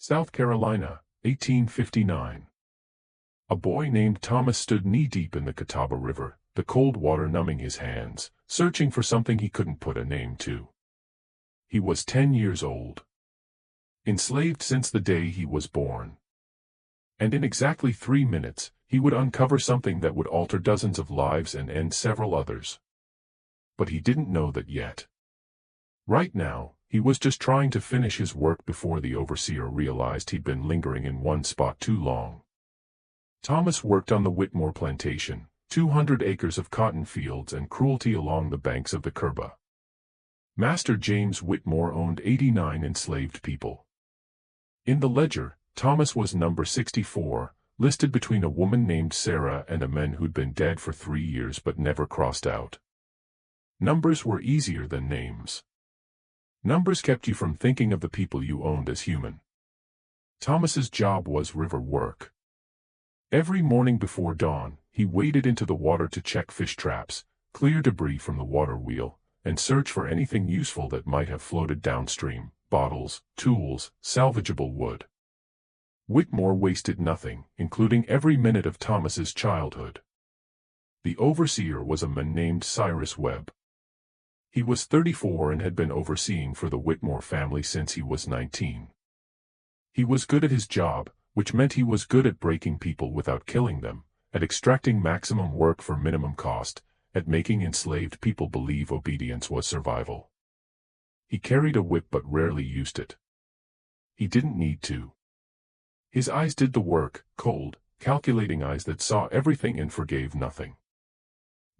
South Carolina, 1859. A boy named Thomas stood knee-deep in the Catawba River, the cold water numbing his hands, searching for something he couldn't put a name to. He was 10 years old. Enslaved since the day he was born. And in exactly 3 minutes, he would uncover something that would alter dozens of lives and end several others. But he didn't know that yet. Right now, he was just trying to finish his work before the overseer realized he'd been lingering in one spot too long. Thomas worked on the Whitmore Plantation, 200 acres of cotton fields and cruelty along the banks of the Curba. Master James Whitmore owned 89 enslaved people. In the ledger, Thomas was number 64, listed between a woman named Sarah and a man who'd been dead for 3 years but never crossed out. Numbers were easier than names. Numbers kept you from thinking of the people you owned as human. Thomas's job was river work. Every morning before dawn, he waded into the water to check fish traps, clear debris from the water wheel, and search for anything useful that might have floated downstream: bottles, tools, salvageable wood. Whitmore wasted nothing, including every minute of Thomas's childhood. The overseer was a man named Cyrus Webb. He was 34 and had been overseeing for the Whitmore family since he was 19. He was good at his job, which meant he was good at breaking people without killing them, at extracting maximum work for minimum cost, at making enslaved people believe obedience was survival. He carried a whip but rarely used it. He didn't need to. His eyes did the work, cold, calculating eyes that saw everything and forgave nothing.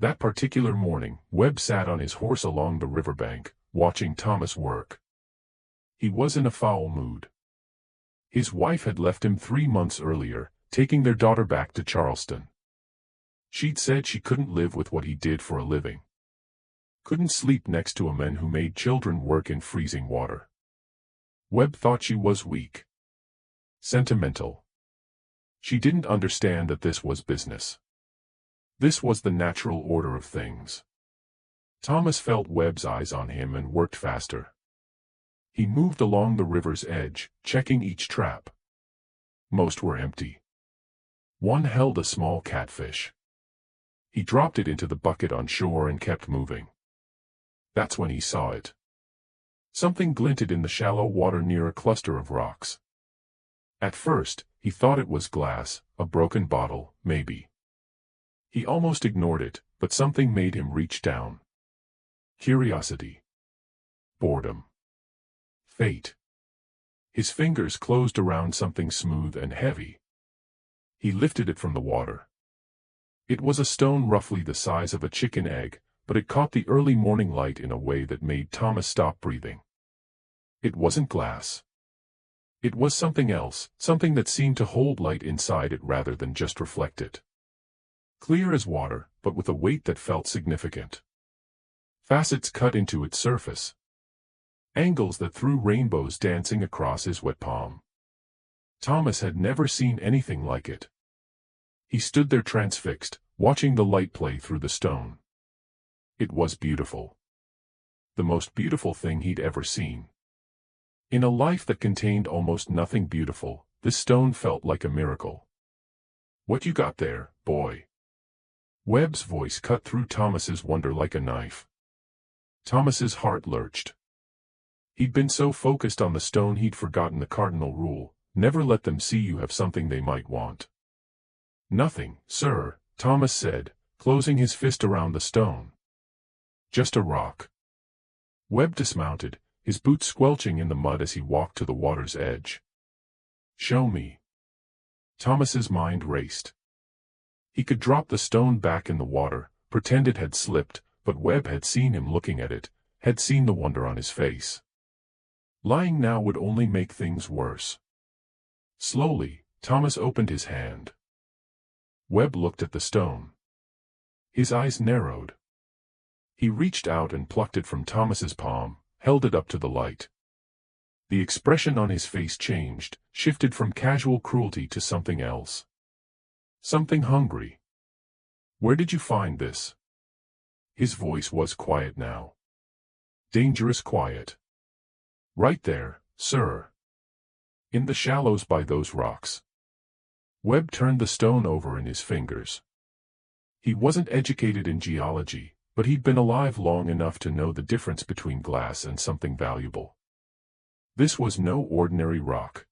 That particular morning, Webb sat on his horse along the riverbank, watching Thomas work. He was in a foul mood. His wife had left him 3 months earlier, taking their daughter back to Charleston. She'd said she couldn't live with what he did for a living. Couldn't sleep next to a man who made children work in freezing water. Webb thought she was weak. Sentimental. She didn't understand that this was business. This was the natural order of things. Thomas felt Webb's eyes on him and worked faster. He moved along the river's edge, checking each trap. Most were empty. One held a small catfish. He dropped it into the bucket on shore and kept moving. That's when he saw it. Something glinted in the shallow water near a cluster of rocks. At first, he thought it was glass, a broken bottle, maybe. He almost ignored it, but something made him reach down. Curiosity. Boredom. Fate. His fingers closed around something smooth and heavy. He lifted it from the water. It was a stone roughly the size of a chicken egg, but it caught the early morning light in a way that made Thomas stop breathing. It wasn't glass. It was something else, something that seemed to hold light inside it rather than just reflect it. Clear as water, but with a weight that felt significant. Facets cut into its surface. Angles that threw rainbows dancing across his wet palm. Thomas had never seen anything like it. He stood there transfixed, watching the light play through the stone. It was beautiful. The most beautiful thing he'd ever seen. In a life that contained almost nothing beautiful, this stone felt like a miracle. "What you got there, boy?" Webb's voice cut through Thomas's wonder like a knife. Thomas's heart lurched. He'd been so focused on the stone he'd forgotten the cardinal rule: never let them see you have something they might want. "Nothing, sir," Thomas said, closing his fist around the stone. "Just a rock." Webb dismounted, his boots squelching in the mud as he walked to the water's edge. "Show me." Thomas's mind raced. He could drop the stone back in the water, pretend it had slipped, but Webb had seen him looking at it, had seen the wonder on his face. Lying now would only make things worse. Slowly, Thomas opened his hand. Webb looked at the stone. His eyes narrowed. He reached out and plucked it from Thomas's palm, held it up to the light. The expression on his face changed, shifted from casual cruelty to something else. Something hungry. "Where did you find this?" His voice was quiet now. Dangerous quiet. "Right there, sir." In the shallows by those rocks. Webb turned the stone over in his fingers. He wasn't educated in geology, but he'd been alive long enough to know the difference between glass and something valuable. This was no ordinary rock.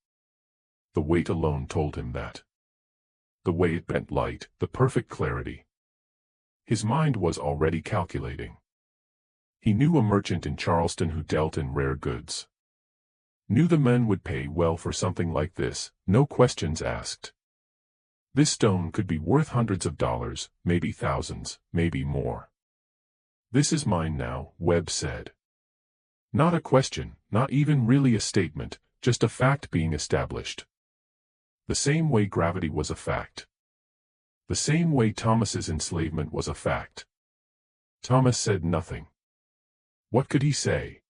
The weight alone told him that. The way it bent light, the perfect clarity. His mind was already calculating. He knew a merchant in Charleston who dealt in rare goods. Knew the men would pay well for something like this, no questions asked. This stone could be worth hundreds of dollars, maybe thousands, maybe more. This is mine now, Webb said. Not a question, not even really a statement, just a fact being established. The same way gravity was a fact. The same way Thomas's enslavement was a fact. Thomas said nothing. What could he say?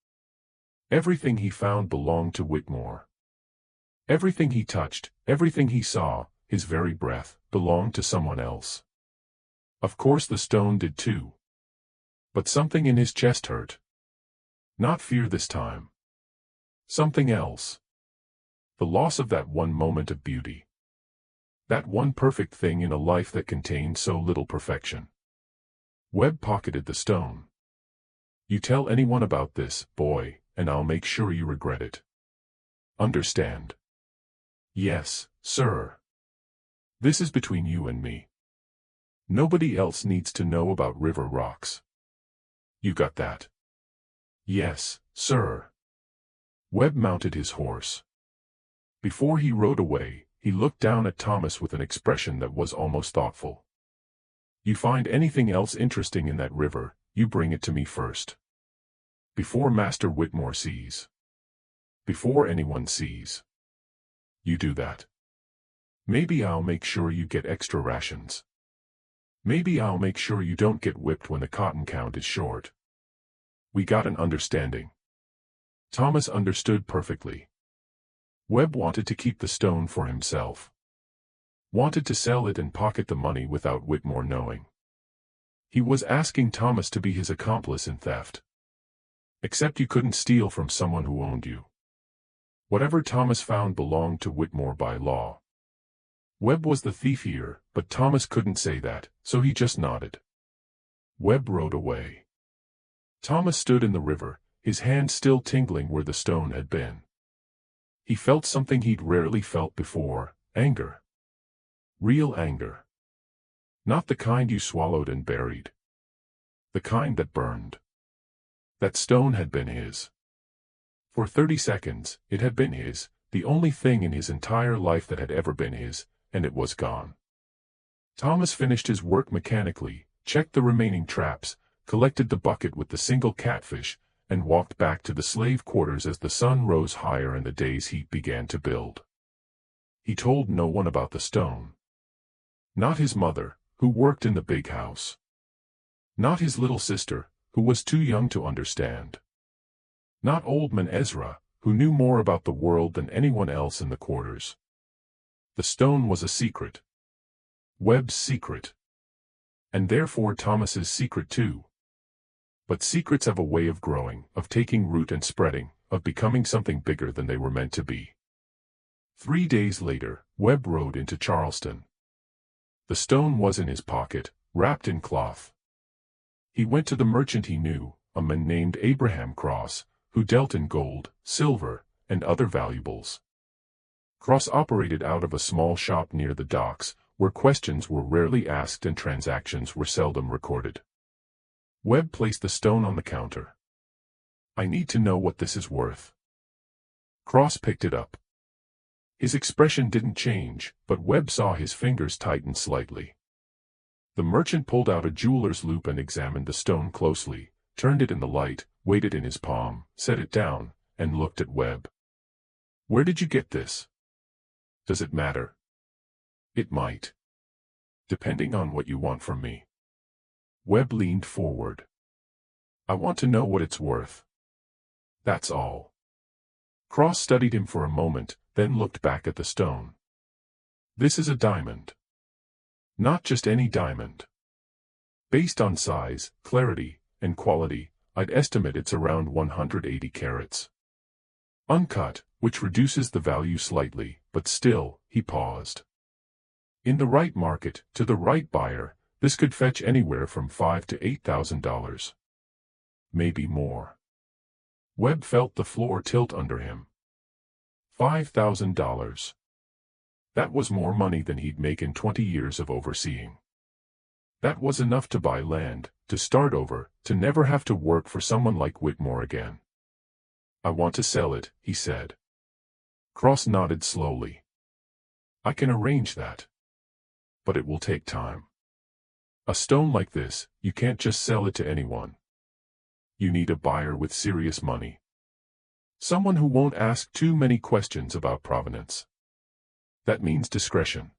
Everything he found belonged to Whitmore. Everything he touched, everything he saw, his very breath, belonged to someone else. Of course the stone did too. But something in his chest hurt. Not fear this time. Something else. The loss of that one moment of beauty. That one perfect thing in a life that contained so little perfection. Webb pocketed the stone. You tell anyone about this, boy, and I'll make sure you regret it. Understand? Yes, sir. This is between you and me. Nobody else needs to know about river rocks. You got that? Yes, sir. Webb mounted his horse. Before he rode away, he looked down at Thomas with an expression that was almost thoughtful. You find anything else interesting in that river, you bring it to me first. Before Master Whitmore sees. Before anyone sees. You do that. Maybe I'll make sure you get extra rations. Maybe I'll make sure you don't get whipped when the cotton count is short. We got an understanding. Thomas understood perfectly. Webb wanted to keep the stone for himself. Wanted to sell it and pocket the money without Whitmore knowing. He was asking Thomas to be his accomplice in theft. Except you couldn't steal from someone who owned you. Whatever Thomas found belonged to Whitmore by law. Webb was the thief here, but Thomas couldn't say that, so he just nodded. Webb rode away. Thomas stood in the river, his hand still tingling where the stone had been. He felt something he'd rarely felt before, anger. Real anger. Not the kind you swallowed and buried. The kind that burned. That stone had been his. For 30 seconds, it had been his, the only thing in his entire life that had ever been his, and it was gone. Thomas finished his work mechanically, checked the remaining traps, collected the bucket with the single catfish, and walked back to the slave quarters as the sun rose higher and the day's heat began to build. He told no one about the stone. Not his mother, who worked in the big house. Not his little sister, who was too young to understand. Not old man Ezra, who knew more about the world than anyone else in the quarters. The stone was a secret. Webb's secret. And therefore Thomas's secret too. But secrets have a way of growing, of taking root and spreading, of becoming something bigger than they were meant to be. 3 days later, Webb rode into Charleston. The stone was in his pocket, wrapped in cloth. He went to the merchant he knew, a man named Abraham Cross, who dealt in gold, silver, and other valuables. Cross operated out of a small shop near the docks, where questions were rarely asked and transactions were seldom recorded. Webb placed the stone on the counter. I need to know what this is worth. Cross picked it up. His expression didn't change, but Webb saw his fingers tighten slightly. The merchant pulled out a jeweler's loupe and examined the stone closely, turned it in the light, weighed it in his palm, set it down, and looked at Webb. Where did you get this? Does it matter? It might. Depending on what you want from me. Webb leaned forward. I want to know what it's worth. That's all. Cross studied him for a moment, then looked back at the stone. This is a diamond. Not just any diamond. Based on size, clarity, and quality, I'd estimate it's around 180 carats. Uncut, which reduces the value slightly, but still, he paused. In the right market, to the right buyer, this could fetch anywhere from $5,000 to $8,000. Maybe more. Webb felt the floor tilt under him. $5,000. That was more money than he'd make in 20 years of overseeing. That was enough to buy land, to start over, to never have to work for someone like Whitmore again. I want to sell it, he said. Cross nodded slowly. I can arrange that. But it will take time. A stone like this, you can't just sell it to anyone. You need a buyer with serious money. Someone who won't ask too many questions about provenance. That means discretion.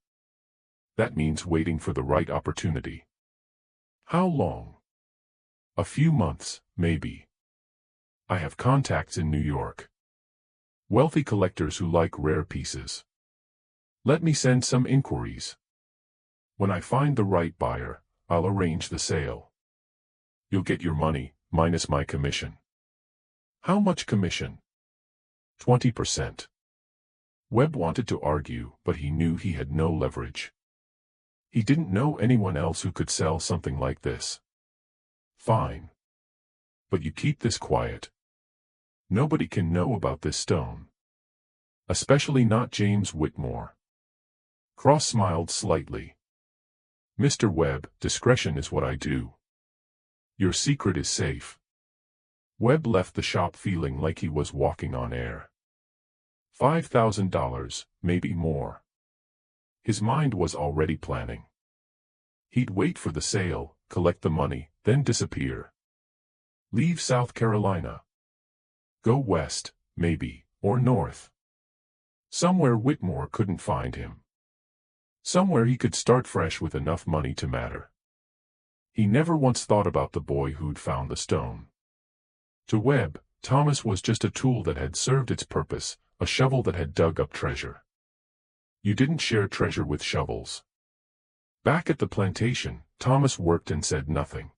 That means waiting for the right opportunity. How long? A few months, maybe. I have contacts in New York. Wealthy collectors who like rare pieces. Let me send some inquiries. When I find the right buyer, I'll arrange the sale. You'll get your money, minus my commission. How much commission? 20%. Webb wanted to argue, but he knew he had no leverage. He didn't know anyone else who could sell something like this. Fine. But you keep this quiet. Nobody can know about this stone. Especially not James Whitmore. Cross smiled slightly. Mr. Webb, discretion is what I do. Your secret is safe. Webb left the shop feeling like he was walking on air. $5,000, maybe more. His mind was already planning. He'd wait for the sale, collect the money, then disappear. Leave South Carolina. Go west, maybe, or north. Somewhere Whitmore couldn't find him. Somewhere he could start fresh with enough money to matter. He never once thought about the boy who'd found the stone. To Webb, Thomas was just a tool that had served its purpose, a shovel that had dug up treasure. You didn't share treasure with shovels. Back at the plantation, Thomas worked and said nothing.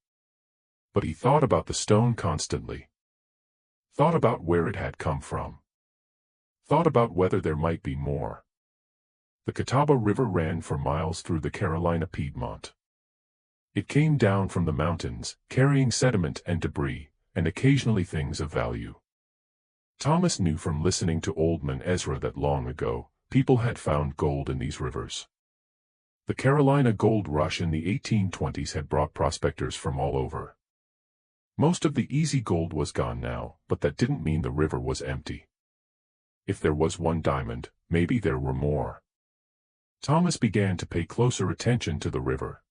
But he thought about the stone constantly. Thought about where it had come from. Thought about whether there might be more. The Catawba River ran for miles through the Carolina Piedmont. It came down from the mountains, carrying sediment and debris, and occasionally things of value. Thomas knew from listening to Old Man Ezra that long ago, people had found gold in these rivers. The Carolina gold rush in the 1820s had brought prospectors from all over. Most of the easy gold was gone now, but that didn't mean the river was empty. If there was one diamond, maybe there were more. Thomas began to pay closer attention to the river.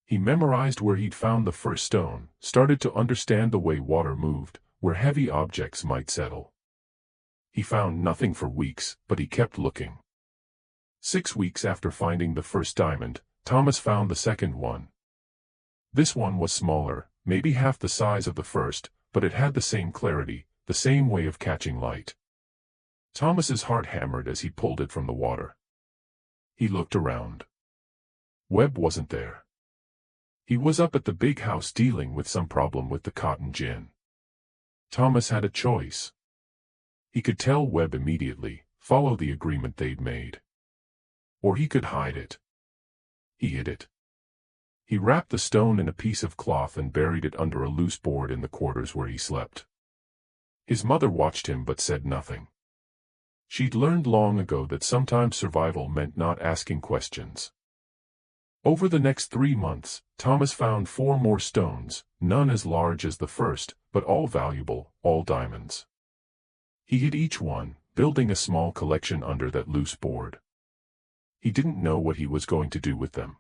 He memorized where he'd found the first stone, started to understand the way water moved, where heavy objects might settle. He found nothing for weeks, but he kept looking. 6 weeks after finding the first diamond, Thomas found the second one. This one was smaller, maybe half the size of the first, but it had the same clarity, the same way of catching light. Thomas's heart hammered as he pulled it from the water. He looked around. Webb wasn't there. He was up at the big house dealing with some problem with the cotton gin. Thomas had a choice. He could tell Webb immediately, follow the agreement they'd made. Or he could hide it. He hid it. He wrapped the stone in a piece of cloth and buried it under a loose board in the quarters where he slept. His mother watched him but said nothing. She'd learned long ago that sometimes survival meant not asking questions. Over the next 3 months, Thomas found 4 more stones, none as large as the first, but all valuable, all diamonds. He hid each one, building a small collection under that loose board. He didn't know what he was going to do with them.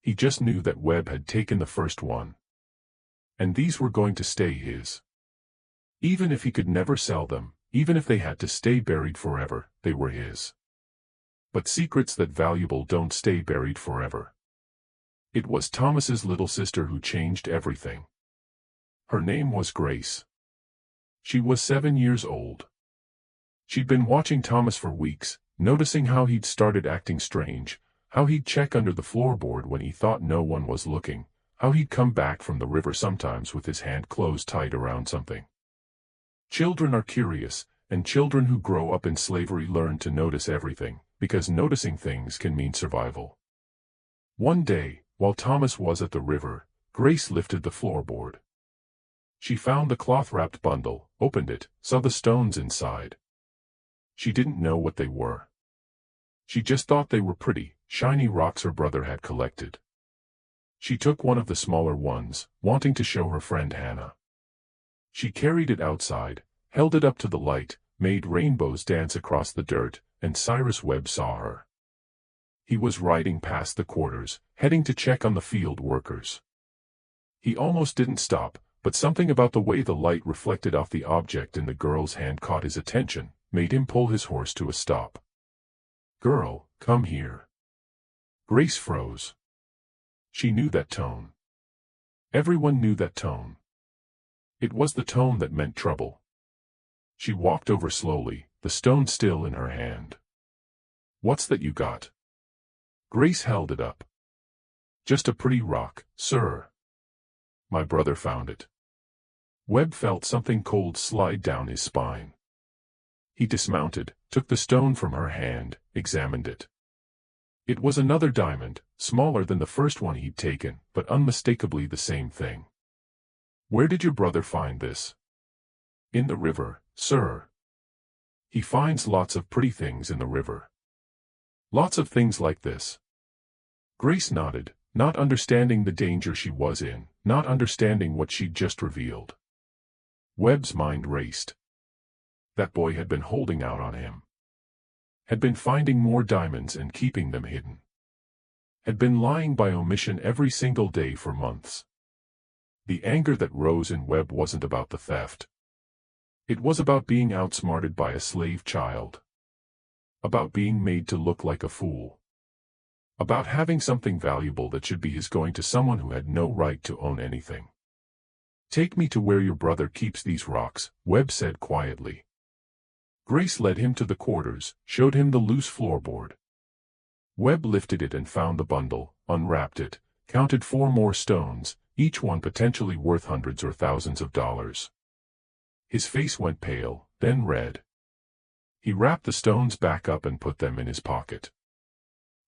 He just knew that Webb had taken the first one. And these were going to stay his. Even if he could never sell them, even if they had to stay buried forever, they were his. But secrets that valuable don't stay buried forever. It was Thomas's little sister who changed everything. Her name was Grace. She was 7 years old. She'd been watching Thomas for weeks, noticing how he'd started acting strange, how he'd check under the floorboard when he thought no one was looking, how he'd come back from the river sometimes with his hand closed tight around something. Children are curious, and children who grow up in slavery learn to notice everything, because noticing things can mean survival. One day, while Thomas was at the river, Grace lifted the floorboard. She found the cloth-wrapped bundle, opened it, saw the stones inside. She didn't know what they were. She just thought they were pretty, shiny rocks her brother had collected. She took one of the smaller ones, wanting to show her friend Hannah. She carried it outside, held it up to the light, made rainbows dance across the dirt, and Cyrus Webb saw her. He was riding past the quarters, heading to check on the field workers. He almost didn't stop, but something about the way the light reflected off the object in the girl's hand caught his attention, made him pull his horse to a stop. "Girl, come here." Grace froze. She knew that tone. Everyone knew that tone. It was the tone that meant trouble. She walked over slowly, the stone still in her hand. "What's that you got?" Grace held it up. "Just a pretty rock, sir. My brother found it." Webb felt something cold slide down his spine. He dismounted, took the stone from her hand, examined it. It was another diamond, smaller than the first one he'd taken, but unmistakably the same thing. "Where did your brother find this?" "In the river, sir. He finds lots of pretty things in the river." "Lots of things like this?" Grace nodded, not understanding the danger she was in, not understanding what she'd just revealed. Webb's mind raced. That boy had been holding out on him. Had been finding more diamonds and keeping them hidden. Had been lying by omission every single day for months. The anger that rose in Webb wasn't about the theft. It was about being outsmarted by a slave child. About being made to look like a fool. About having something valuable that should be his going to someone who had no right to own anything. "Take me to where your brother keeps these rocks," Webb said quietly. Grace led him to the quarters, showed him the loose floorboard. Webb lifted it and found the bundle, unwrapped it, counted 4 more stones, each one potentially worth hundreds or thousands of dollars. His face went pale, then red. He wrapped the stones back up and put them in his pocket.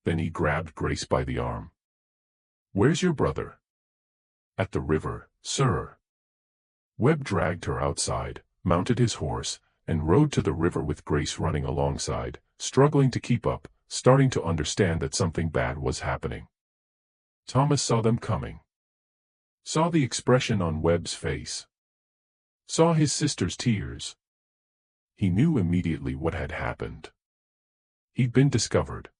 Then he grabbed Grace by the arm. "Where's your brother?" "At the river, sir." Webb dragged her outside, mounted his horse, and rode to the river with Grace running alongside, struggling to keep up, starting to understand that something bad was happening. Thomas saw them coming. Saw the expression on Webb's face. Saw his sister's tears. He knew immediately what had happened. He'd been discovered.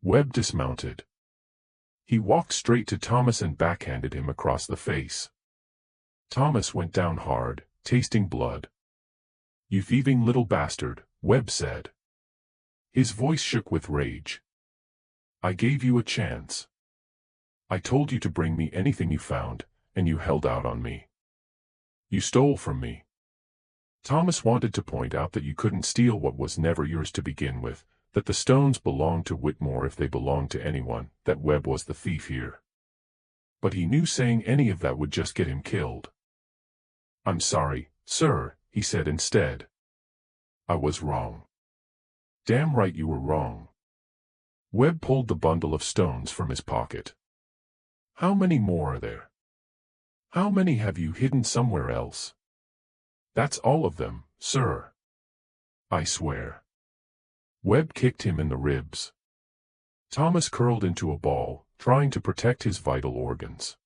Webb dismounted. He walked straight to Thomas and backhanded him across the face. Thomas went down hard, tasting blood. "You thieving little bastard," Webb said. His voice shook with rage. "I gave you a chance. I told you to bring me anything you found, and you held out on me. You stole from me." Thomas wanted to point out that you couldn't steal what was never yours to begin with, that the stones belonged to Whitmore if they belonged to anyone, that Webb was the thief here. But he knew saying any of that would just get him killed. "I'm sorry, sir," he said instead. "I was wrong." "Damn right you were wrong." Webb pulled the bundle of stones from his pocket. "How many more are there? How many have you hidden somewhere else?" "That's all of them, sir." "I swear." Webb kicked him in the ribs. Thomas curled into a ball, trying to protect his vital organs.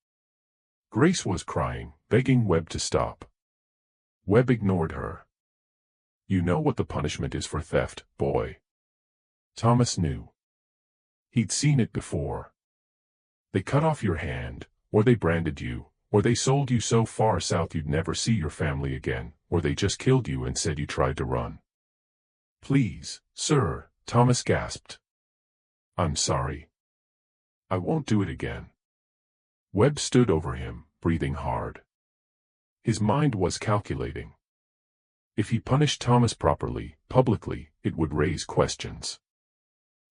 Grace was crying, begging Webb to stop. Webb ignored her. "You know what the punishment is for theft, boy." Thomas knew. He'd seen it before. They cut off your hand, or they branded you, or they sold you so far south you'd never see your family again, or they just killed you and said you tried to run. "Please, sir," Thomas gasped. "I'm sorry. I won't do it again." Webb stood over him, breathing hard. His mind was calculating. If he punished Thomas properly, publicly, it would raise questions.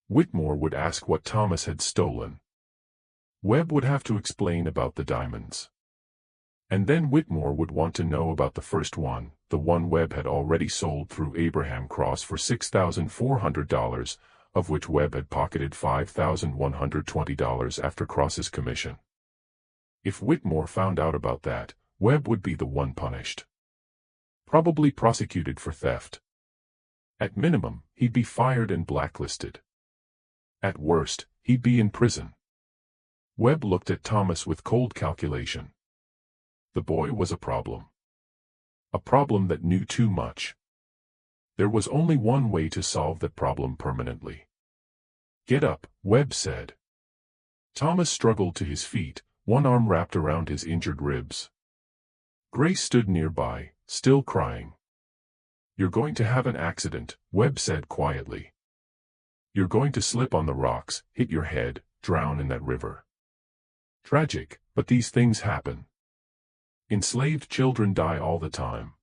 Whitmore would ask what Thomas had stolen. Webb would have to explain about the diamonds. And then Whitmore would want to know about the first one, the one Webb had already sold through Abraham Cross for $6,400, of which Webb had pocketed $5,120 after Cross's commission. If Whitmore found out about that, Webb would be the one punished. Probably prosecuted for theft. At minimum, he'd be fired and blacklisted. At worst, he'd be in prison. Webb looked at Thomas with cold calculation. The boy was a problem. A problem that knew too much. There was only one way to solve that problem permanently. "Get up," Webb said. Thomas struggled to his feet, one arm wrapped around his injured ribs. Grace stood nearby, still crying. "You're going to have an accident," Webb said quietly. "You're going to slip on the rocks, hit your head, drown in that river. Tragic, but these things happen. Enslaved children die all the time.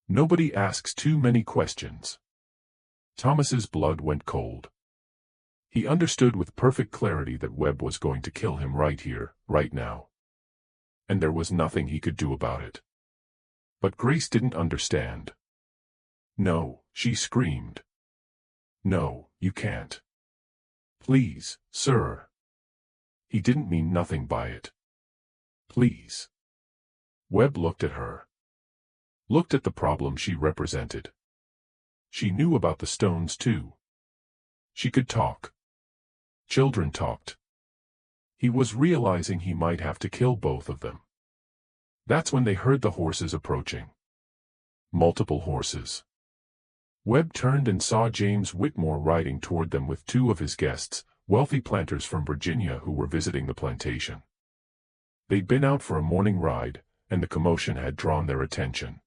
Nobody asks too many questions." Thomas's blood went cold. He understood with perfect clarity that Webb was going to kill him right here, right now. And there was nothing he could do about it. But Grace didn't understand. "No," she screamed. "No, you can't. Please, sir." He didn't mean nothing by it. "Please." Webb looked at her. Looked at the problem she represented. She knew about the stones too. She could talk. Children talked. He was realizing he might have to kill both of them. That's when they heard the horses approaching. Multiple horses. Webb turned and saw James Whitmore riding toward them with two of his guests, wealthy planters from Virginia who were visiting the plantation. They'd been out for a morning ride, and the commotion had drawn their attention.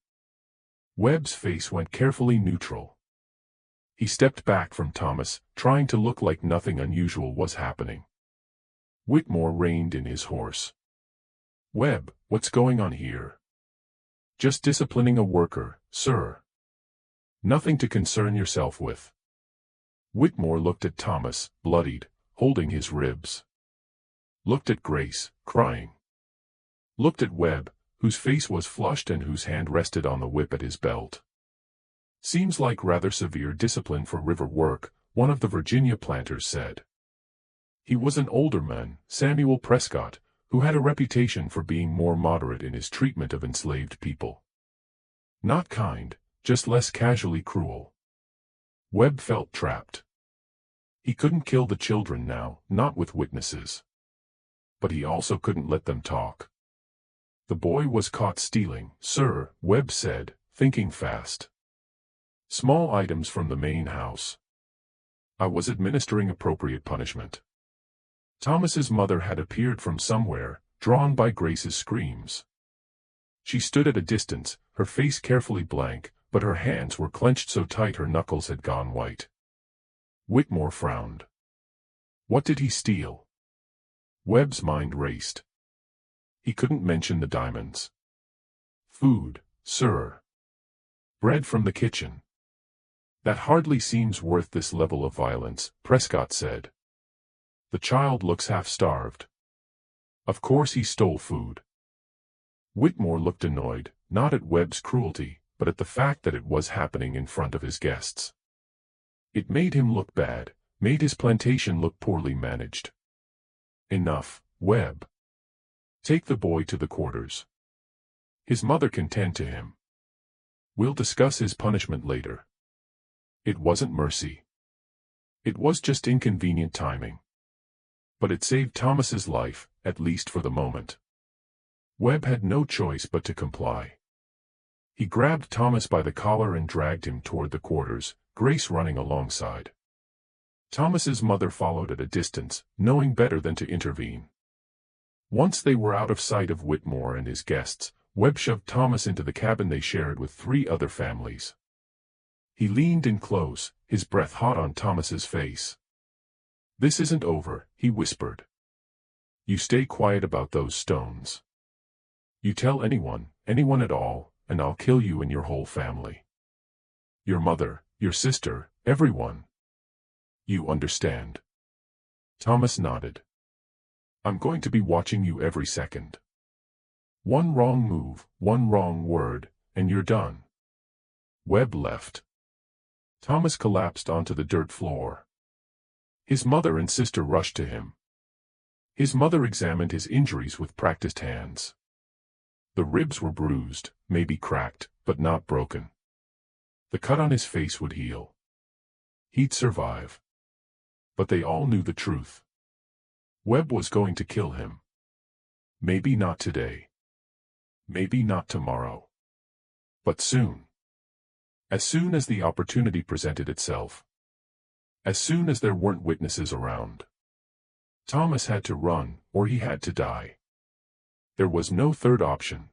Webb's face went carefully neutral. He stepped back from Thomas, trying to look like nothing unusual was happening. Whitmore reined in his horse. "Webb, what's going on here?" "Just disciplining a worker, sir. Nothing to concern yourself with." Whitmore looked at Thomas, bloodied, holding his ribs. Looked at Grace, crying. Looked at Webb, whose face was flushed and whose hand rested on the whip at his belt. "Seems like rather severe discipline for river work," one of the Virginia planters said. He was an older man, Samuel Prescott, who had a reputation for being more moderate in his treatment of enslaved people. Not kind, just less casually cruel. Webb felt trapped. He couldn't kill the children now, not with witnesses. But he also couldn't let them talk. "The boy was caught stealing, sir," Webb said, thinking fast. "Small items from the main house. I was administering appropriate punishment." Thomas's mother had appeared from somewhere, drawn by Grace's screams. She stood at a distance, her face carefully blank, but her hands were clenched so tight her knuckles had gone white. Whitmore frowned. What did he steal? Webb's mind raced. He couldn't mention the diamonds. "Food, sir. Bread from the kitchen." "That hardly seems worth this level of violence," Prescott said. "The child looks half-starved. Of course he stole food." Whitmore looked annoyed, not at Webb's cruelty, but at the fact that it was happening in front of his guests. It made him look bad, made his plantation look poorly managed. "Enough, Webb. Take the boy to the quarters. His mother can tend to him. We'll discuss his punishment later." It wasn't mercy. It was just inconvenient timing. But it saved Thomas's life, at least for the moment. Webb had no choice but to comply. He grabbed Thomas by the collar and dragged him toward the quarters, Grace running alongside. Thomas's mother followed at a distance, knowing better than to intervene. Once they were out of sight of Whitmore and his guests, Webb shoved Thomas into the cabin they shared with 3 other families. He leaned in close, his breath hot on Thomas's face. "This isn't over," he whispered. "You stay quiet about those stones. You tell anyone at all, and I'll kill you and your whole family. Your mother, your sister, everyone. You understand?" Thomas nodded. "I'm going to be watching you every second. One wrong move, one wrong word, and you're done." Webb left. Thomas collapsed onto the dirt floor. His mother and sister rushed to him. His mother examined his injuries with practiced hands. The ribs were bruised, maybe cracked, but not broken. The cut on his face would heal. He'd survive. But they all knew the truth. Webb was going to kill him. Maybe not today. Maybe not tomorrow. But soon. As soon as the opportunity presented itself. As soon as there weren't witnesses around. Thomas had to run, or he had to die. There was no third option.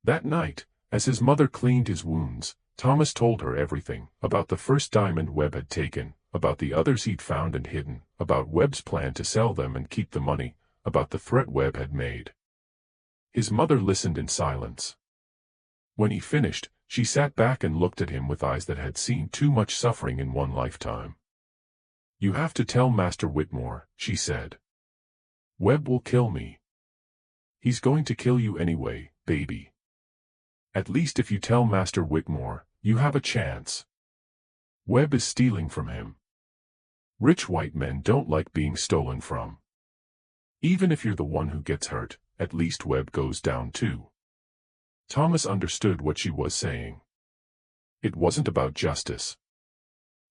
That night, as his mother cleaned his wounds, Thomas told her everything, about the first diamond Webb had taken, about the others he'd found and hidden, about Webb's plan to sell them and keep the money, about the threat Webb had made. His mother listened in silence. When he finished, she sat back and looked at him with eyes that had seen too much suffering in one lifetime. "You have to tell Master Whitmore," she said. "Webb will kill me." "He's going to kill you anyway, baby. At least if you tell Master Whitmore, you have a chance. Webb is stealing from him. Rich white men don't like being stolen from. Even if you're the one who gets hurt, at least Webb goes down too." Thomas understood what she was saying. It wasn't about justice.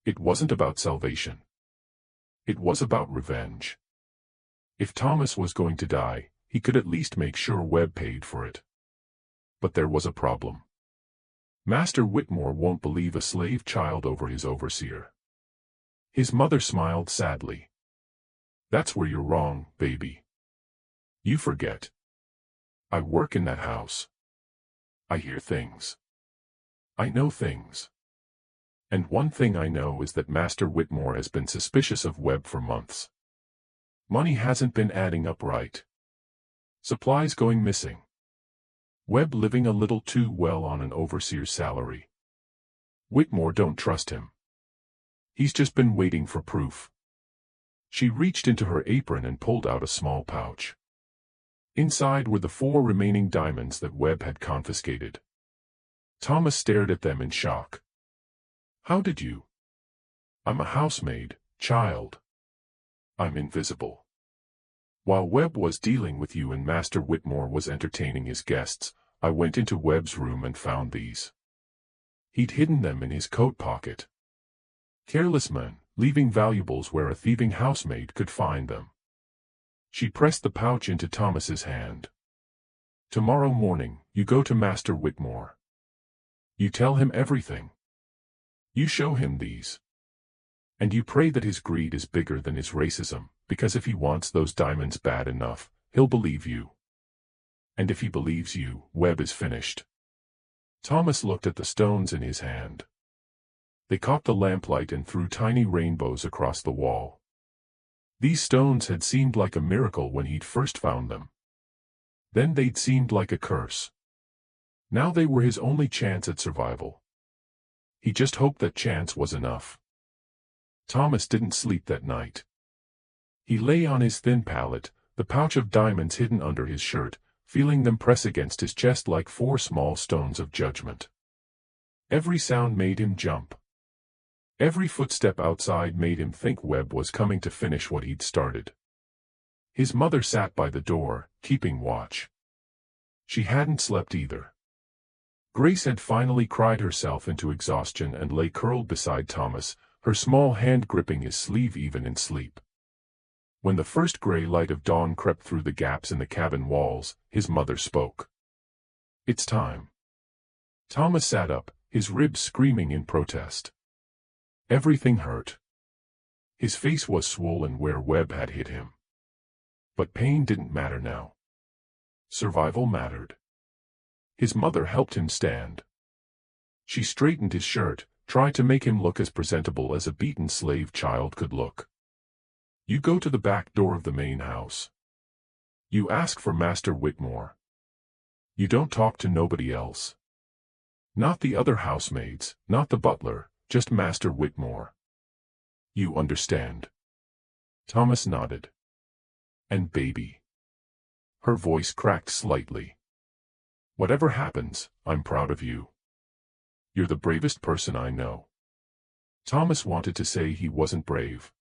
It wasn't about salvation. It was about revenge. If Thomas was going to die, he could at least make sure Webb paid for it. But there was a problem. Master Whitmore won't believe a slave child over his overseer. His mother smiled sadly. "That's where you're wrong, baby. You forget. I work in that house. I hear things. I know things. And one thing I know is that Master Whitmore has been suspicious of Webb for months. Money hasn't been adding up right. Supplies going missing. Webb living a little too well on an overseer's salary. Whitmore don't trust him. He's just been waiting for proof." She reached into her apron and pulled out a small pouch. Inside were the 4 remaining diamonds that Webb had confiscated. Thomas stared at them in shock. "How did you?" "I'm a housemaid, child. I'm invisible. While Webb was dealing with you and Master Whitmore was entertaining his guests, I went into Webb's room and found these. He'd hidden them in his coat pocket. Careless man, leaving valuables where a thieving housemaid could find them." She pressed the pouch into Thomas's hand. "Tomorrow morning, you go to Master Whitmore. You tell him everything. You show him these. And you pray that his greed is bigger than his racism, because if he wants those diamonds bad enough, he'll believe you. And if he believes you, Webb is finished." Thomas looked at the stones in his hand. They caught the lamplight and threw tiny rainbows across the wall. These stones had seemed like a miracle when he'd first found them. Then they'd seemed like a curse. Now they were his only chance at survival. He just hoped that chance was enough. Thomas didn't sleep that night. He lay on his thin pallet, the pouch of diamonds hidden under his shirt, feeling them press against his chest like 4 small stones of judgment. Every sound made him jump. Every footstep outside made him think Webb was coming to finish what he'd started. His mother sat by the door, keeping watch. She hadn't slept either. Grace had finally cried herself into exhaustion and lay curled beside Thomas, her small hand gripping his sleeve even in sleep. When the first gray light of dawn crept through the gaps in the cabin walls, his mother spoke. "It's time." Thomas sat up, his ribs screaming in protest. Everything hurt. His face was swollen where Webb had hit him. But pain didn't matter now. Survival mattered. His mother helped him stand. She straightened his shirt, tried to make him look as presentable as a beaten slave child could look. "You go to the back door of the main house. You ask for Master Whitmore. You don't talk to nobody else. Not the other housemaids, not the butler, just Master Whitmore. You understand?" Thomas nodded. "And baby." Her voice cracked slightly. "Whatever happens, I'm proud of you. You're the bravest person I know. Thomas wanted to say he wasn't brave.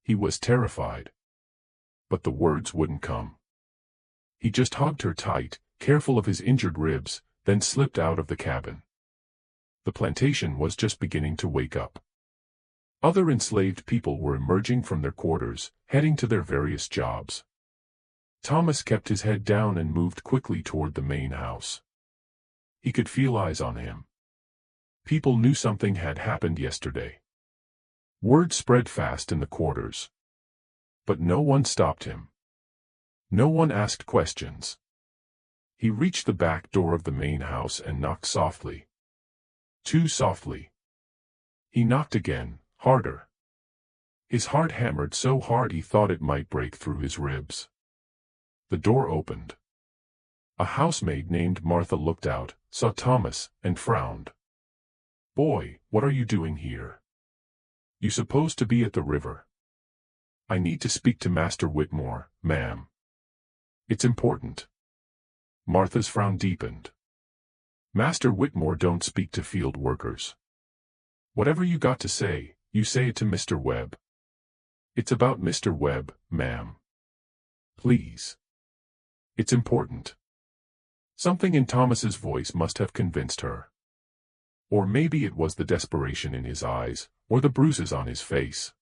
He was terrified. But the words wouldn't come. He just hugged her tight, careful of his injured ribs, then slipped out of the cabin. The plantation was just beginning to wake up. Other enslaved people were emerging from their quarters, heading to their various jobs. Thomas kept his head down and moved quickly toward the main house. He could feel eyes on him. People knew something had happened yesterday. Word spread fast in the quarters. But no one stopped him. No one asked questions. He reached the back door of the main house and knocked softly. Too softly. He knocked again, harder. His heart hammered so hard he thought it might break through his ribs. The door opened. A housemaid named Martha looked out, saw Thomas, and frowned. "Boy, what are you doing here? You supposed to be at the river." "I need to speak to Master Whitmore, ma'am." "It's important." Martha's frown deepened. "Master Whitmore don't speak to field workers. Whatever you got to say, you say it to Mr. Webb." "It's about Mr. Webb, ma'am." "Please. It's important." Something in Thomas's voice must have convinced her. Or maybe it was the desperation in his eyes, or the bruises on his face.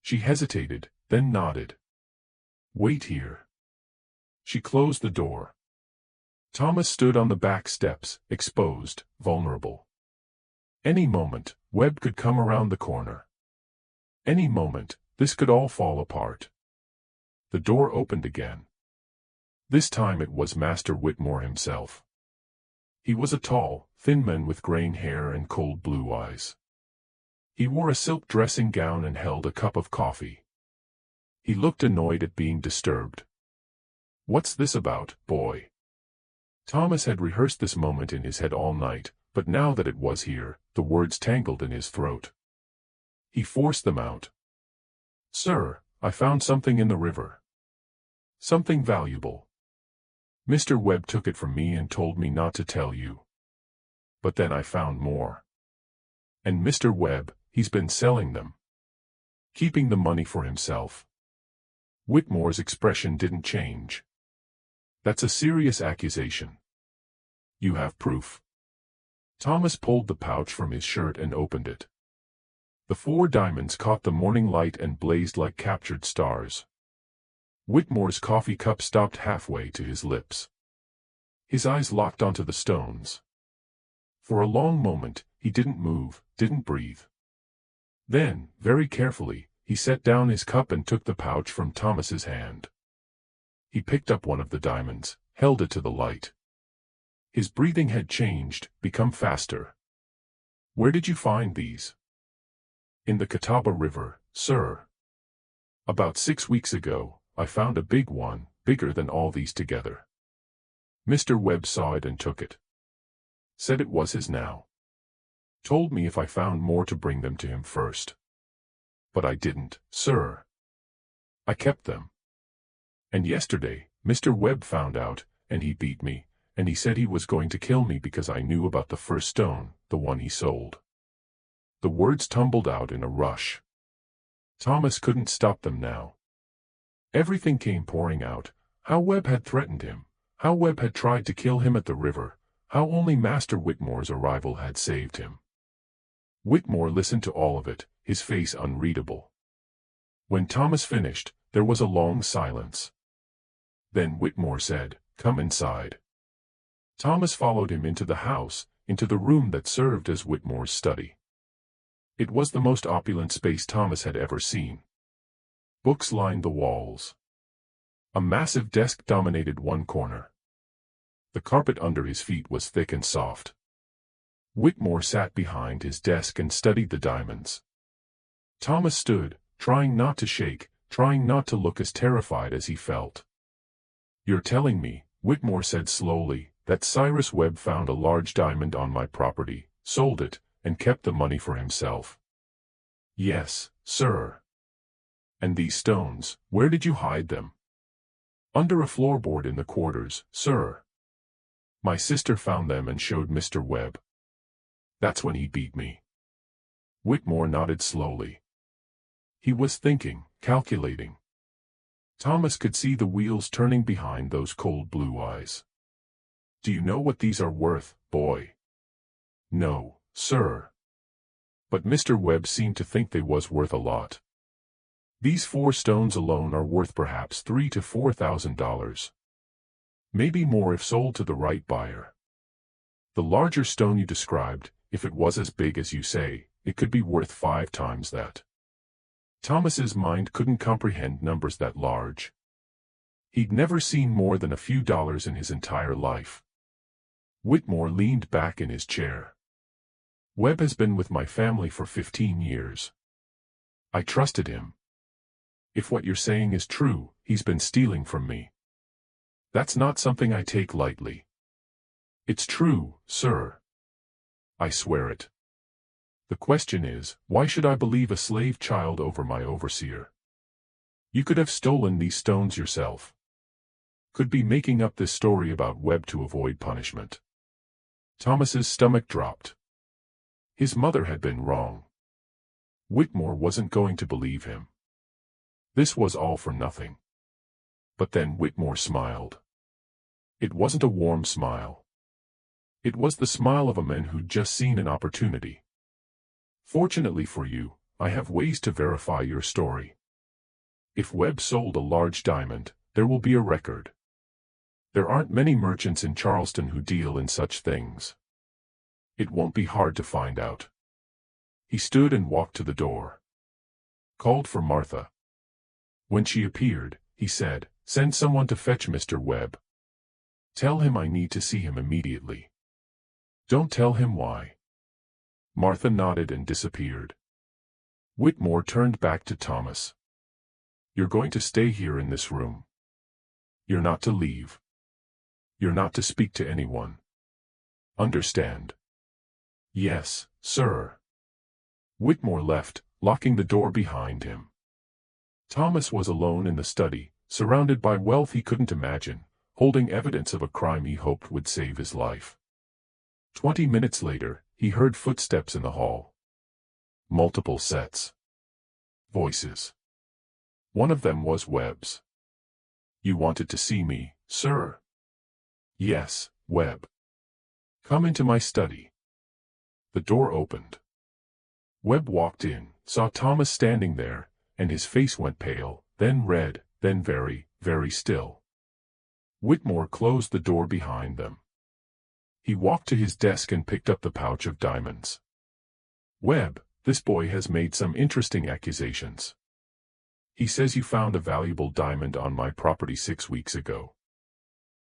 She hesitated, then nodded. "Wait here." She closed the door. Thomas stood on the back steps, exposed, vulnerable. Any moment, Webb could come around the corner. Any moment, this could all fall apart. The door opened again. This time it was Master Whitmore himself. He was a tall, thin man with graying hair and cold blue eyes. He wore a silk dressing gown and held a cup of coffee. He looked annoyed at being disturbed. "What's this about, boy?" Thomas had rehearsed this moment in his head all night, but now that it was here, the words tangled in his throat. He forced them out. "Sir, I found something in the river. Something valuable. Mr. Webb took it from me and told me not to tell you. But then I found more. And Mr. Webb, he's been selling them. Keeping the money for himself." Whitmore's expression didn't change. "That's a serious accusation. You have proof?" Thomas pulled the pouch from his shirt and opened it. The 4 diamonds caught the morning light and blazed like captured stars. Whitmore's coffee cup stopped halfway to his lips. His eyes locked onto the stones. For a long moment, he didn't move, didn't breathe. Then, very carefully, he set down his cup and took the pouch from Thomas's hand. He picked up one of the diamonds, held it to the light. His breathing had changed, become faster. "Where did you find these?" "In the Catawba River, sir. About 6 weeks ago, I found a big one, bigger than all these together. Mr. Webb saw it and took it. Said it was his now. Told me if I found more to bring them to him first. But I didn't, sir. I kept them. And yesterday, Mr. Webb found out, and he beat me, and he said he was going to kill me because I knew about the first stone, the one he sold." The words tumbled out in a rush. Thomas couldn't stop them now. Everything came pouring out. How Webb had threatened him. How Webb had tried to kill him at the river. How only Master Whitmore's arrival had saved him. Whitmore listened to all of it, his face unreadable. When Thomas finished, there was a long silence. Then Whitmore said, "Come inside." Thomas followed him into the house, into the room that served as Whitmore's study. It was the most opulent space Thomas had ever seen. Books lined the walls. A massive desk dominated one corner. The carpet under his feet was thick and soft. Whitmore sat behind his desk and studied the diamonds. Thomas stood, trying not to shake, trying not to look as terrified as he felt. "You're telling me," Whitmore said slowly, "that Cyrus Webb found a large diamond on my property, sold it, and kept the money for himself?" "Yes, sir." "And these stones, where did you hide them?" "Under a floorboard in the quarters, sir. My sister found them and showed Mr. Webb." That's when he beat me. Whitmore nodded slowly. He was thinking, calculating. Thomas could see the wheels turning behind those cold blue eyes. Do you know what these are worth, boy? No, sir. But Mr. Webb seemed to think they was worth a lot. These 4 stones alone are worth perhaps $3,000 to $4,000. Maybe more if sold to the right buyer. The larger stone you described, if it was as big as you say, it could be worth 5 times that. Thomas's mind couldn't comprehend numbers that large. He'd never seen more than a few dollars in his entire life. Whitmore leaned back in his chair. Webb has been with my family for 15 years. I trusted him. If what you're saying is true, he's been stealing from me. That's not something I take lightly. It's true, sir. I swear it. The question is, why should I believe a slave child over my overseer? You could have stolen these stones yourself. Could be making up this story about Webb to avoid punishment. Thomas's stomach dropped. His mother had been wrong. Whitmore wasn't going to believe him. This was all for nothing. But then Whitmore smiled. It wasn't a warm smile. It was the smile of a man who'd just seen an opportunity. Fortunately for you, I have ways to verify your story. If Webb sold a large diamond, there will be a record. There aren't many merchants in Charleston who deal in such things. It won't be hard to find out. He stood and walked to the door. Called for Martha. When she appeared, he said, "Send someone to fetch Mr. Webb. Tell him I need to see him immediately. Don't tell him why." Martha nodded and disappeared. Whitmore turned back to Thomas. "You're going to stay here in this room. You're not to leave. You're not to speak to anyone. Understand?" "Yes, sir." Whitmore left, locking the door behind him. Thomas was alone in the study, surrounded by wealth he couldn't imagine, holding evidence of a crime he hoped would save his life. 20 minutes later, he heard footsteps in the hall. Multiple sets. Voices. One of them was Webb's. "You wanted to see me, sir?" "Yes, Webb." "Come into my study." The door opened. Webb walked in, saw Thomas standing there, and his face went pale, then red, then very, very still. Whitmore closed the door behind them. He walked to his desk and picked up the pouch of diamonds. "Webb, this boy has made some interesting accusations. He says you found a valuable diamond on my property 6 weeks ago.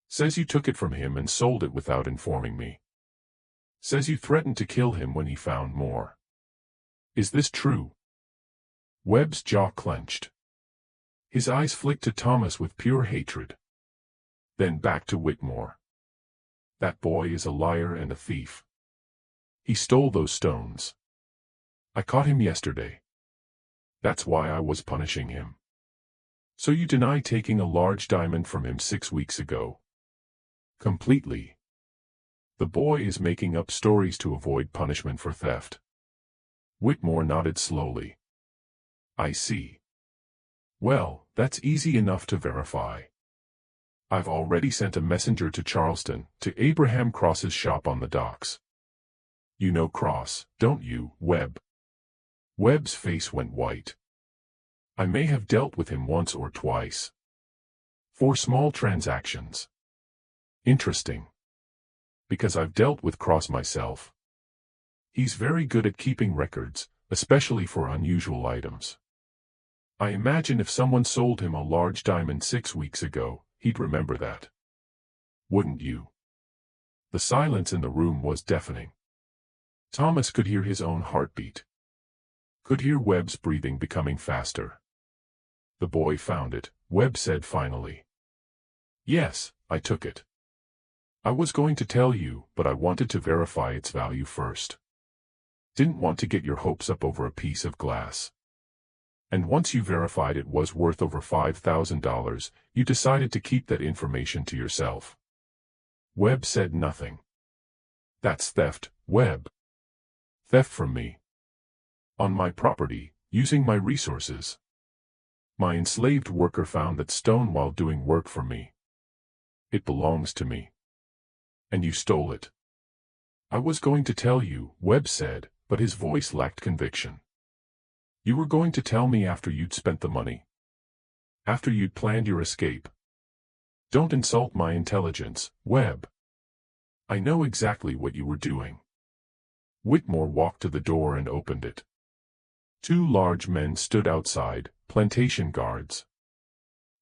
Says you took it from him and sold it without informing me. Says you threatened to kill him when he found more. Is this true?" Webb's jaw clenched. His eyes flicked to Thomas with pure hatred. Then back to Whitmore. "That boy is a liar and a thief. He stole those stones. I caught him yesterday. That's why I was punishing him." "So you deny taking a large diamond from him 6 weeks ago?" "Completely. The boy is making up stories to avoid punishment for theft." Whitmore nodded slowly. "I see. Well, that's easy enough to verify. I've already sent a messenger to Charleston, to Abraham Cross's shop on the docks. You know Cross, don't you, Webb?" Webb's face went white. "I may have dealt with him once or twice. For small transactions." "Interesting. Because I've dealt with Cross myself. He's very good at keeping records, especially for unusual items. I imagine if someone sold him a large diamond 6 weeks ago, he'd remember that. Wouldn't you?" The silence in the room was deafening. Thomas could hear his own heartbeat. Could hear Webb's breathing becoming faster. "The boy found it," Webb said finally. "Yes, I took it. I was going to tell you, but I wanted to verify its value first. Didn't want to get your hopes up over a piece of glass. And once you verified it was worth over $5,000, you decided to keep that information to yourself." Webb said nothing. "That's theft, Webb." Theft from me. On my property, using my resources. My enslaved worker found that stone while doing work for me. It belongs to me. And you stole it. I was going to tell you, Webb said, but his voice lacked conviction. You were going to tell me after you'd spent the money. After you'd planned your escape. Don't insult my intelligence, Webb. I know exactly what you were doing. Whitmore walked to the door and opened it. Two large men stood outside, plantation guards.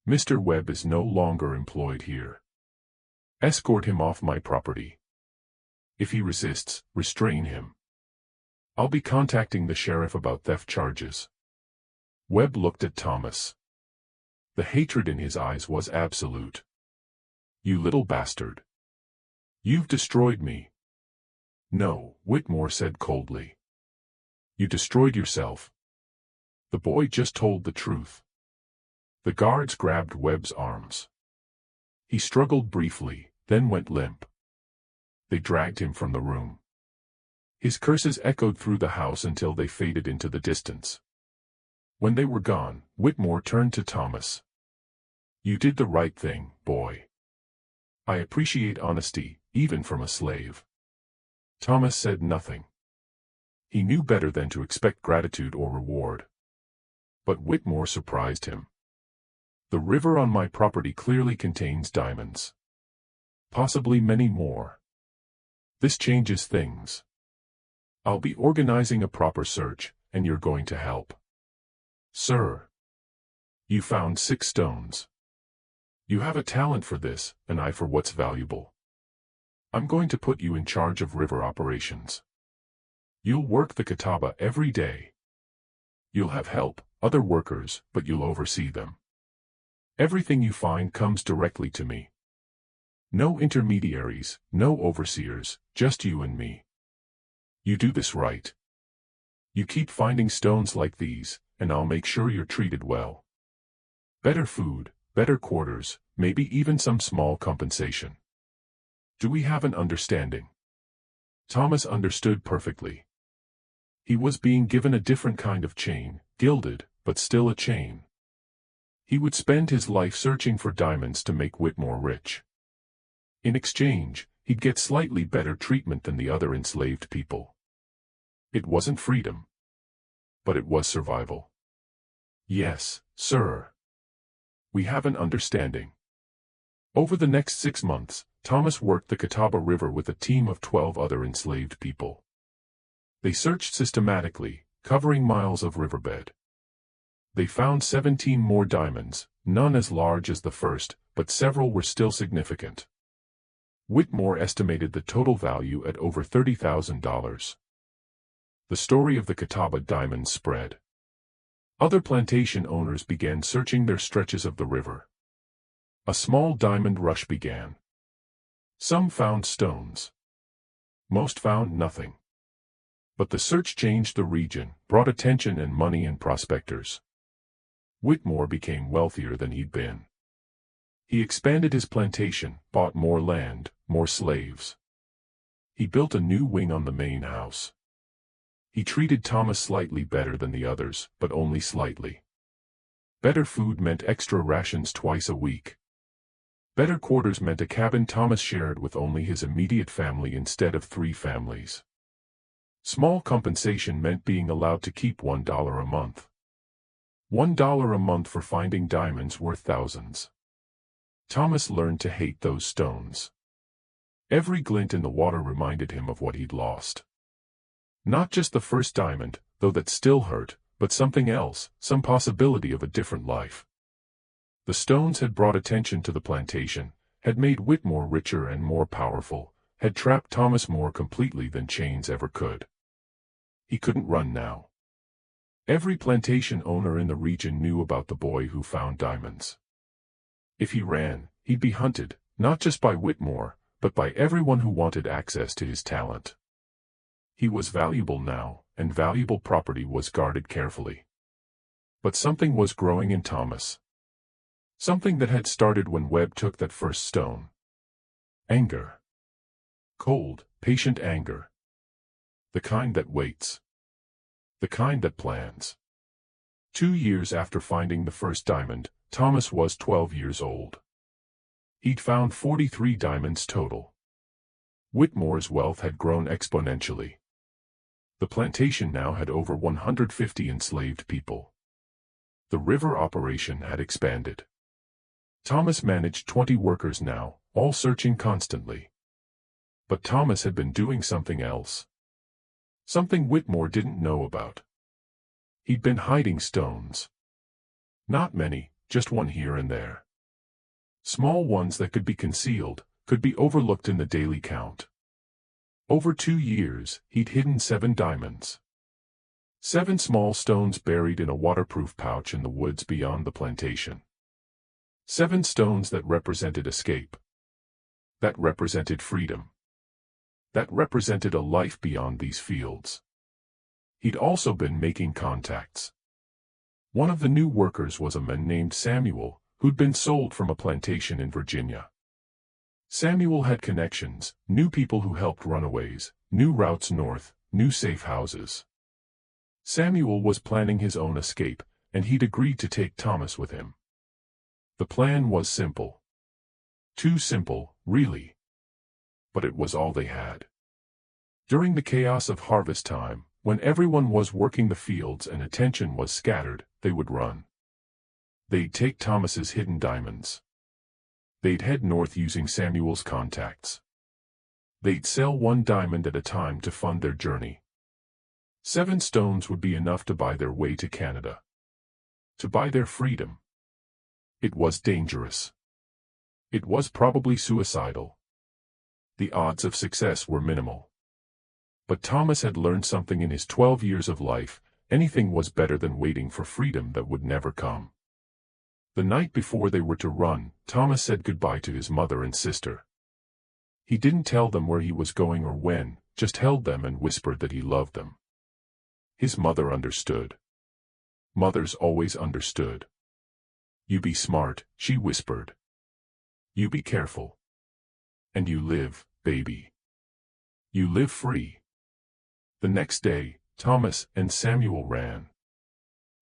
Mr. Webb is no longer employed here. Escort him off my property. If he resists, restrain him. I'll be contacting the sheriff about theft charges. Webb looked at Thomas. The hatred in his eyes was absolute. You little bastard. You've destroyed me. No, Whitmore said coldly. You destroyed yourself. The boy just told the truth. The guards grabbed Webb's arms. He struggled briefly, then went limp. They dragged him from the room. His curses echoed through the house until they faded into the distance. When they were gone, Whitmore turned to Thomas. You did the right thing, boy. I appreciate honesty, even from a slave. Thomas said nothing. He knew better than to expect gratitude or reward. But Whitmore surprised him. The river on my property clearly contains diamonds. Possibly many more. This changes things. I'll be organizing a proper search, and you're going to help. Sir. You found 6 stones. You have a talent for this, an eye for what's valuable. I'm going to put you in charge of river operations. You'll work the Catawba every day. You'll have help, other workers, but you'll oversee them. Everything you find comes directly to me. No intermediaries, no overseers, just you and me. You do this right. You keep finding stones like these, and I'll make sure you're treated well. Better food, better quarters, maybe even some small compensation. Do we have an understanding? Thomas understood perfectly. He was being given a different kind of chain, gilded, but still a chain. He would spend his life searching for diamonds to make Whitmore rich. In exchange, he'd get slightly better treatment than the other enslaved people. It wasn't freedom. But it was survival. Yes, sir. We have an understanding. Over the next 6 months, Thomas worked the Catawba River with a team of 12 other enslaved people. They searched systematically, covering miles of riverbed. They found 17 more diamonds, none as large as the first, but several were still significant. Whitmore estimated the total value at over $30,000. The story of the Catawba diamonds spread. Other plantation owners began searching their stretches of the river. A small diamond rush began. Some found stones. Most found nothing. But the search changed the region, brought attention and money and prospectors. Whitmore became wealthier than he'd been. He expanded his plantation, bought more land, more slaves. He built a new wing on the main house. He treated Thomas slightly better than the others, but only slightly. Better food meant extra rations twice a week. Better quarters meant a cabin Thomas shared with only his immediate family instead of 3 families. Small compensation meant being allowed to keep $1 a month. $1 a month for finding diamonds worth thousands. Thomas learned to hate those stones. Every glint in the water reminded him of what he'd lost. Not just the first diamond, though that still hurt, but something else, some possibility of a different life. The stones had brought attention to the plantation, had made Whitmore richer and more powerful, had trapped Thomas more completely than chains ever could. He couldn't run now. Every plantation owner in the region knew about the boy who found diamonds. If he ran, he'd be hunted, not just by Whitmore, but by everyone who wanted access to his talent. He was valuable now, and valuable property was guarded carefully. But something was growing in Thomas. Something that had started when Webb took that first stone. Anger. Cold, patient anger. The kind that waits. The kind that plans. 2 years after finding the first diamond, Thomas was 12 years old. He'd found 43 diamonds total. Whitmore's wealth had grown exponentially. The plantation now had over 150 enslaved people. The river operation had expanded. Thomas managed 20 workers now, all searching constantly. But Thomas had been doing something else. Something Whitmore didn't know about. He'd been hiding stones. Not many, just one here and there. Small ones that could be concealed, could be overlooked in the daily count. Over 2 years, he'd hidden 7 diamonds. 7 small stones buried in a waterproof pouch in the woods beyond the plantation. 7 stones that represented escape. That represented freedom. That represented a life beyond these fields. He'd also been making contacts. One of the new workers was a man named Samuel, who'd been sold from a plantation in Virginia. Samuel had connections, knew people who helped runaways, knew routes north, knew safe houses. Samuel was planning his own escape, and he'd agreed to take Thomas with him. The plan was simple. Too simple, really. But it was all they had. During the chaos of harvest time, when everyone was working the fields and attention was scattered, they would run. They'd take Thomas's hidden diamonds. They'd head north using Samuel's contacts. They'd sell 1 diamond at a time to fund their journey. 7 stones would be enough to buy their way to Canada. To buy their freedom. It was dangerous. It was probably suicidal. The odds of success were minimal. But Thomas had learned something in his 12 years of life: anything was better than waiting for freedom that would never come. The night before they were to run, Thomas said goodbye to his mother and sister. He didn't tell them where he was going or when, just held them and whispered that he loved them. His mother understood. Mothers always understood. "You be smart," she whispered. "You be careful. And you live, baby. You live free." The next day, Thomas and Samuel ran.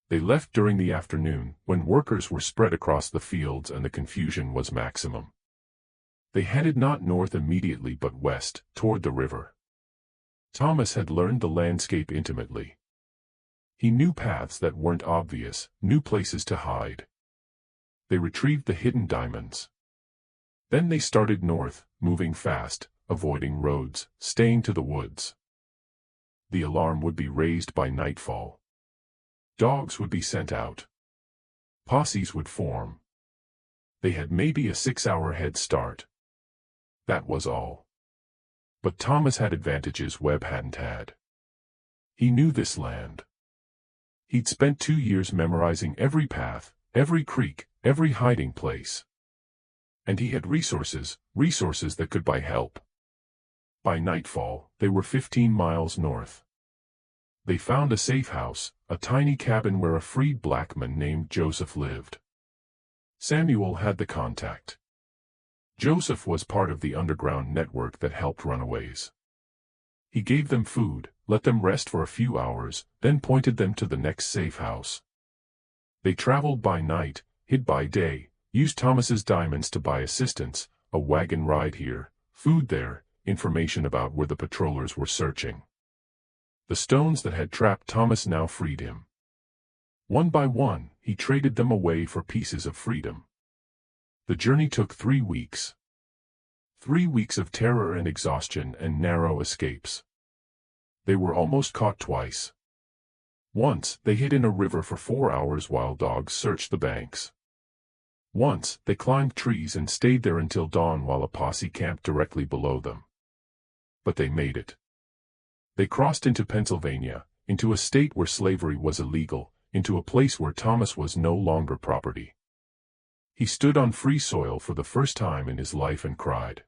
They left during the afternoon, when workers were spread across the fields and the confusion was maximum. They headed not north immediately but west, toward the river. Thomas had learned the landscape intimately. He knew paths that weren't obvious, knew places to hide. They retrieved the hidden diamonds. Then they started north, moving fast, avoiding roads, staying to the woods. The alarm would be raised by nightfall. Dogs would be sent out. Posses would form. They had maybe a 6-hour head start. That was all. But Thomas had advantages Webb hadn't had. He knew this land. He'd spent 2 years memorizing every path, every creek, every hiding place. And he had resources that could buy help. By nightfall, they were 15 miles north. They found a safe house, a tiny cabin where a freed black man named Joseph lived. Samuel had the contact. Joseph was part of the underground network that helped runaways. He gave them food, let them rest for a few hours, then pointed them to the next safe house. They traveled by night, hid by day, used Thomas's diamonds to buy assistance, a wagon ride here, food there, information about where the patrollers were searching. The stones that had trapped Thomas now freed him. One by one, he traded them away for pieces of freedom. The journey took 3 weeks. 3 weeks of terror and exhaustion and narrow escapes. They were almost caught twice. Once, they hid in a river for 4 hours while dogs searched the banks. Once, they climbed trees and stayed there until dawn while a posse camped directly below them. But they made it. They crossed into Pennsylvania, into a state where slavery was illegal, into a place where Thomas was no longer property. He stood on free soil for the first time in his life and cried.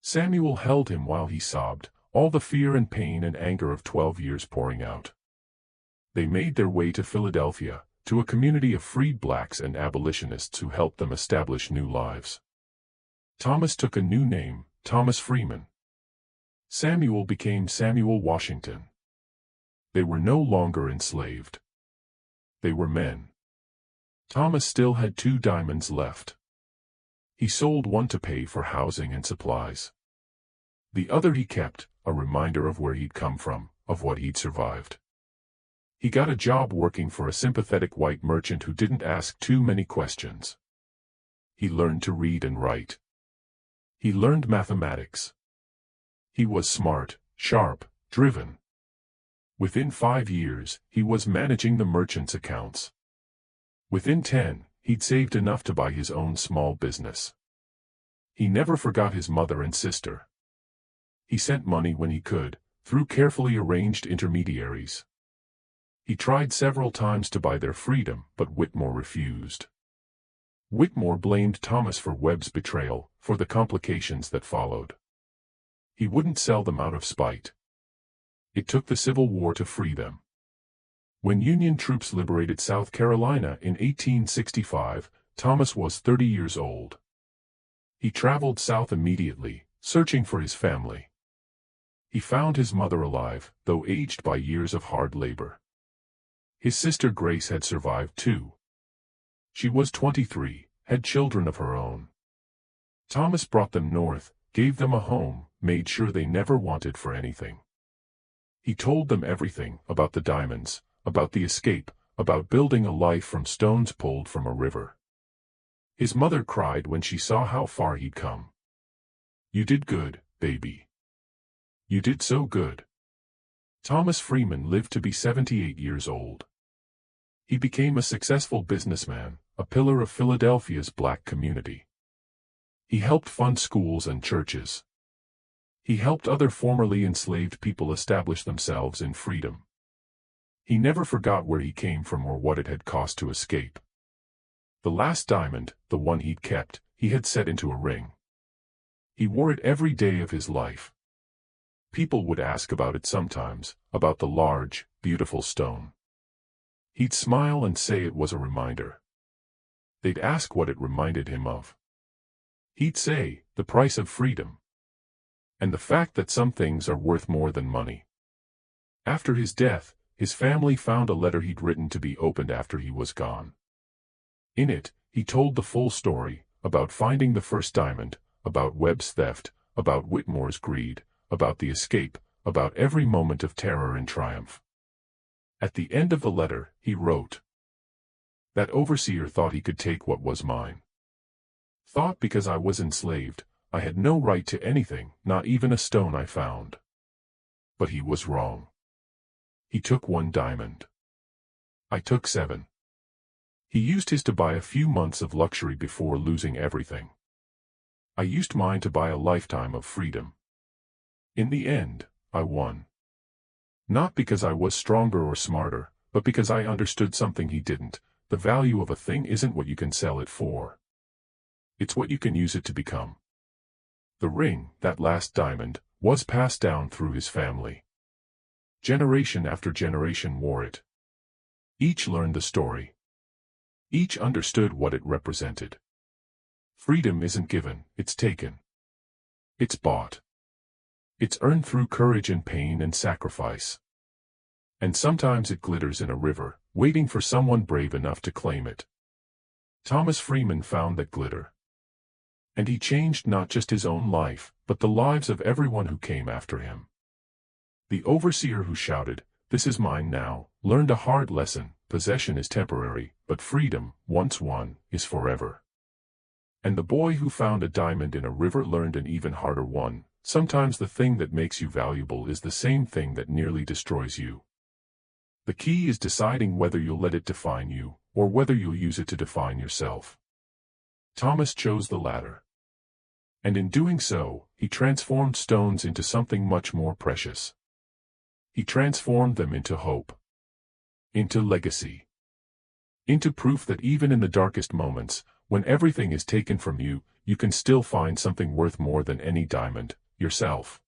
Samuel held him while he sobbed, all the fear and pain and anger of 12 years pouring out. They made their way to Philadelphia, to a community of freed blacks and abolitionists who helped them establish new lives. Thomas took a new name, Thomas Freeman. Samuel became Samuel Washington. They were no longer enslaved. They were men. Thomas still had 2 diamonds left. He sold one to pay for housing and supplies. The other he kept, a reminder of where he'd come from, of what he'd survived. He got a job working for a sympathetic white merchant who didn't ask too many questions. He learned to read and write. He learned mathematics. He was smart, sharp, driven. Within 5 years, he was managing the merchant's accounts. Within 10, he'd saved enough to buy his own small business. He never forgot his mother and sister. He sent money when he could, through carefully arranged intermediaries. He tried several times to buy their freedom, but Whitmore refused. Whitmore blamed Thomas for Webb's betrayal, for the complications that followed. He wouldn't sell them out of spite. It took the Civil War to free them. When Union troops liberated South Carolina in 1865, Thomas was 30 years old. He traveled south immediately, searching for his family. He found his mother alive, though aged by years of hard labor. His sister Grace had survived too. She was 23, had children of her own. Thomas brought them north, gave them a home, made sure they never wanted for anything. He told them everything, about the diamonds, about the escape, about building a life from stones pulled from a river. His mother cried when she saw how far he'd come. "You did good, baby. You did so good." Thomas Freeman lived to be 78 years old. He became a successful businessman, a pillar of Philadelphia's black community. He helped fund schools and churches. He helped other formerly enslaved people establish themselves in freedom. He never forgot where he came from or what it had cost to escape. The last diamond, the one he'd kept, he had set into a ring. He wore it every day of his life. People would ask about it sometimes, about the large, beautiful stone. He'd smile and say it was a reminder. They'd ask what it reminded him of. He'd say, the price of freedom. And the fact that some things are worth more than money. After his death, his family found a letter he'd written to be opened after he was gone. In it, he told the full story, about finding the first diamond, about Webb's theft, about Whitmore's greed, about the escape, about every moment of terror and triumph. At the end of the letter, he wrote, "That overseer thought he could take what was mine. Thought because I was enslaved, I had no right to anything, not even a stone I found. But he was wrong. He took 1 diamond. I took 7. He used his to buy a few months of luxury before losing everything. I used mine to buy a lifetime of freedom. In the end, I won. Not because I was stronger or smarter, but because I understood something he didn't. The value of a thing isn't what you can sell it for. It's what you can use it to become." The ring, that last diamond, was passed down through his family. Generation after generation wore it. Each learned the story. Each understood what it represented. Freedom isn't given, it's taken. It's bought. It's earned through courage and pain and sacrifice. And sometimes it glitters in a river, waiting for someone brave enough to claim it. Thomas Freeman found that glitter. And he changed not just his own life, but the lives of everyone who came after him. The overseer who shouted, "This is mine now," learned a hard lesson: possession is temporary, but freedom, once won, is forever. And the boy who found a diamond in a river learned an even harder one: sometimes the thing that makes you valuable is the same thing that nearly destroys you. The key is deciding whether you'll let it define you, or whether you'll use it to define yourself. Thomas chose the latter. And in doing so, he transformed stones into something much more precious. He transformed them into hope. Into legacy. Into proof that even in the darkest moments, when everything is taken from you, you can still find something worth more than any diamond: yourself.